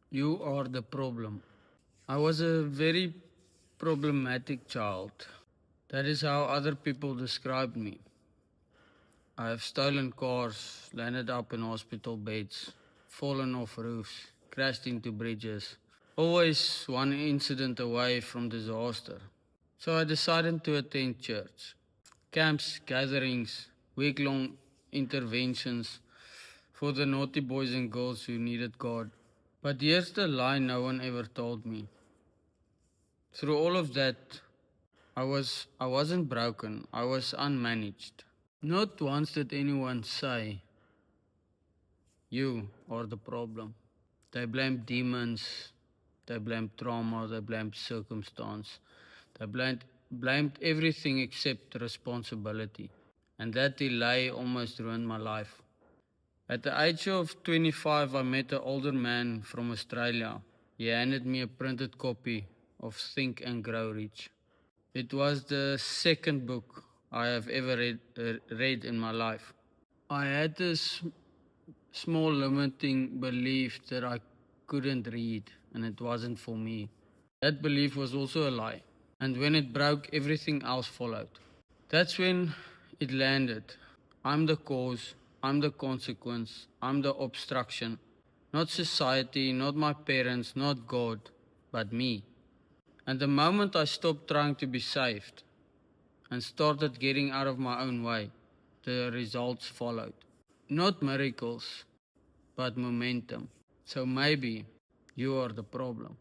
You are the problem. I was a very problematic child. That is how other people described me. I have stolen cars, landed up in hospital beds, fallen off roofs, crashed into bridges. Always one incident away from disaster. So I decided to attend church. Camps, gatherings, week long interventions for the naughty boys and girls who needed God. But here's the lie no one ever told me. Through all of that, I wasn't broken. I was unmanaged. Not once did anyone say, you are the problem. They blamed demons, they blamed trauma, they blamed circumstance, blamed everything except responsibility. And that delay almost ruined my life. At the age of 25, I met an older man from Australia. He handed me a printed copy of Think and Grow Rich. It was the second book I have ever read in my life. I had this small limiting belief that I couldn't read and it wasn't for me. That belief was also a lie. And when it broke, everything else followed. That's when it landed. I'm the cause, I'm the consequence, I'm the obstruction. Not society, not my parents, not God, but me. And the moment I stopped trying to be saved and started getting out of my own way, the results followed. Not miracles, but momentum. So maybe you are the problem.